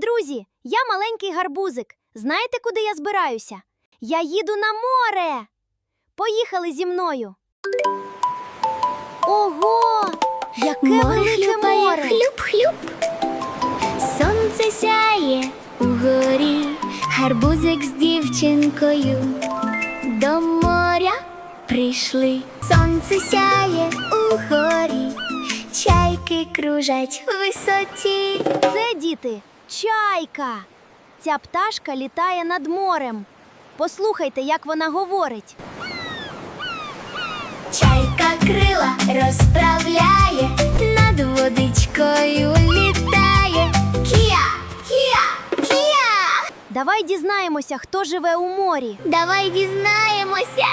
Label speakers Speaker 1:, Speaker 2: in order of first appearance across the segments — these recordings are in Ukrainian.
Speaker 1: друзі! Я маленький гарбузик. Знаєте, куди я збираюся? Я їду на море! Поїхали зі мною! Ого! Яке велике море!
Speaker 2: Хлюп-хлюп. Сонце сяє угорі, гарбузик з дівчинкою до моря прийшли. Сонце сяє угорі, чайки кружать в висоті.
Speaker 1: Це, діти, чайка! Ця пташка літає над морем. Послухайте, як вона говорить.
Speaker 2: Чайка крила розправляє, над водичкою літає. Кія, кія, кія.
Speaker 1: Давай дізнаємося, хто живе у морі.
Speaker 2: Давай дізнаємося.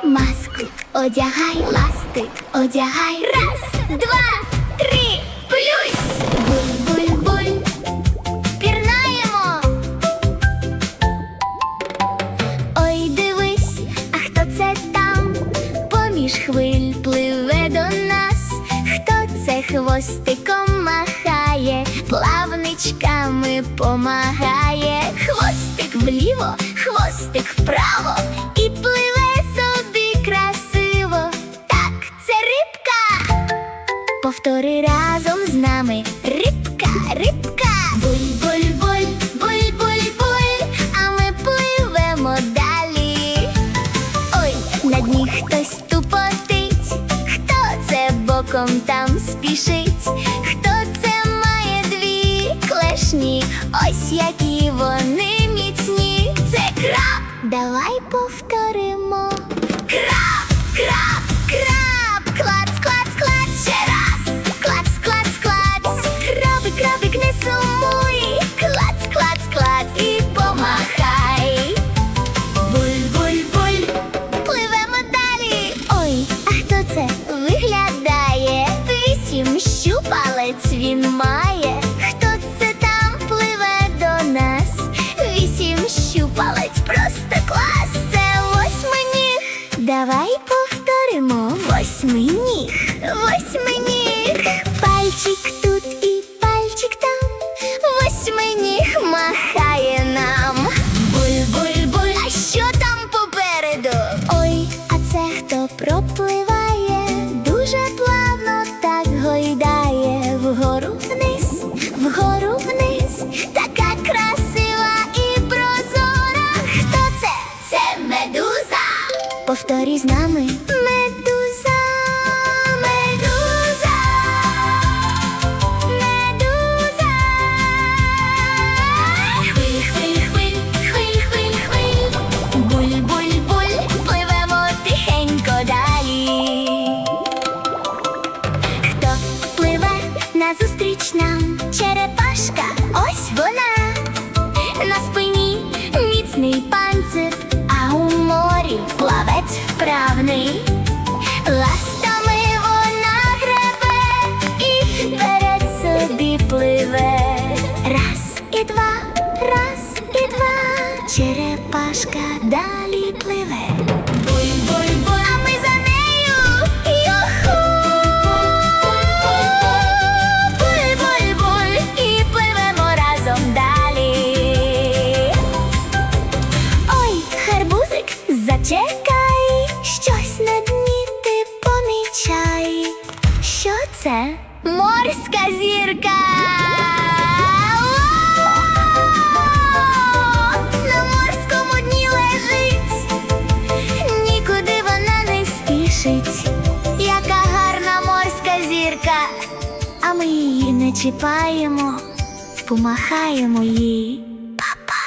Speaker 2: Маску одягай, ласти одягай. Раз, два, три, плюсь. Буль-буль-буль, пірнаємо. Ой, дивись, а хто це там? Поміж хвиль пливе до нас. Хто це хвостиком махає, плавничками помагає. Хвостик вліво, хвостик вправо, і пливе собі красиво. Так, це рибка. Повтори разом з нами. Рибка, рибка. Буль-буль-буль, буль-буль-буль, а ми пливемо далі. Ой, на дні хтось тупотить. Хто це боком там спішить? Хто це має дві клешні? Ось які вони міцні. Це краб. Давай повторимо. Краб, краб, краб. Клац, клац, клац. Ще раз. Клац, клац, клац. Крабик, крабик, не сумуй. Клац, клац, клац. І помахай. Буль-буль-буль, пливемо далі. Ой, а хто це виглядає? 8 щупалець він має. Хто це там пливе до нас? 8 щупалець, просто клас. Це восьминіг. Давай повторимо. Восьминіг, восьминіг. Пальчик тут і пальчик там. Восьминіг махає нам. Буль-буль-буль, а що там попереду? Ой, а це хто пропливає? Дуже плавно так гойдає. Вгору вниз, вгору вниз. Така красива і прозора. Хто це? Це медуза. Повторі з нами. Медуза, медуза, медуза. Хвиль, хвиль, хвиль, хвиль, хвиль, хвиль. Буль, буль, буль, пливемо тихенько далі. Хто пливе назустріч нам? Черепашка, ось вона. На спині міцний панцир, а у морі плавець вправний. Ластами вона гребе і вперед собі пливе. Раз і два, раз і два. Черепашка далі пливе. Буль-буль-буль, а ми за нею. Юху! Буль-буль-буль, і пливемо разом далі. Ой, гарбузик, зачекай. Щось на дні ти помічай. Що це? Морська зірка. На морському дні лежить. Нікуди вона не спішить. Яка гарна морська зірка. А ми її не чіпаємо, помахаємо їй. Па-па.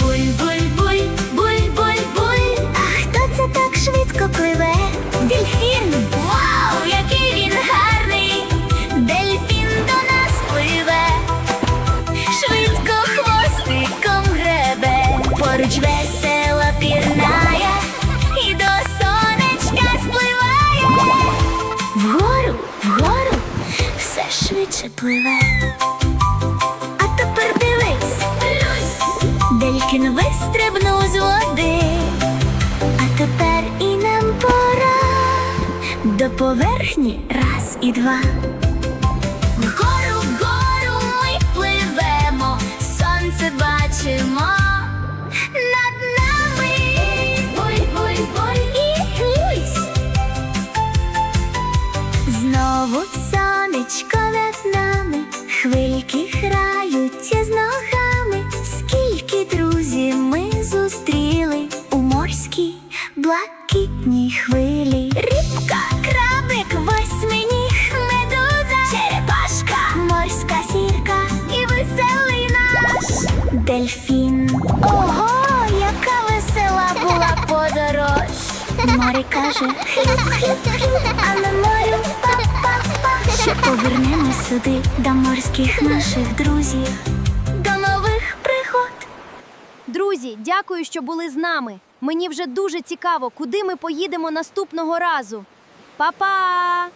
Speaker 2: Буль-буль-буль, буль-буль-буль. А хто це так швидко пливе? Дельфін! Вау, який він гарний! Дельфін до нас пливе. Швидко хвостиком гребе. Поруч весело пірнає і до сонечка спливає. Вгору, вгору, все швидше пливе. А тепер дивись. Делькін вистрибнув з води. А тепер і нам пора до поверхні. Раз і два. Вгору, вгору ми море каже хлюп-хлюп-хлюп, а на морю па-па-па. Ще повернемось сюди до морських наших друзів, до нових пригод.
Speaker 1: Друзі, дякую, що були з нами. Мені вже дуже цікаво, куди ми поїдемо наступного разу. Па-па!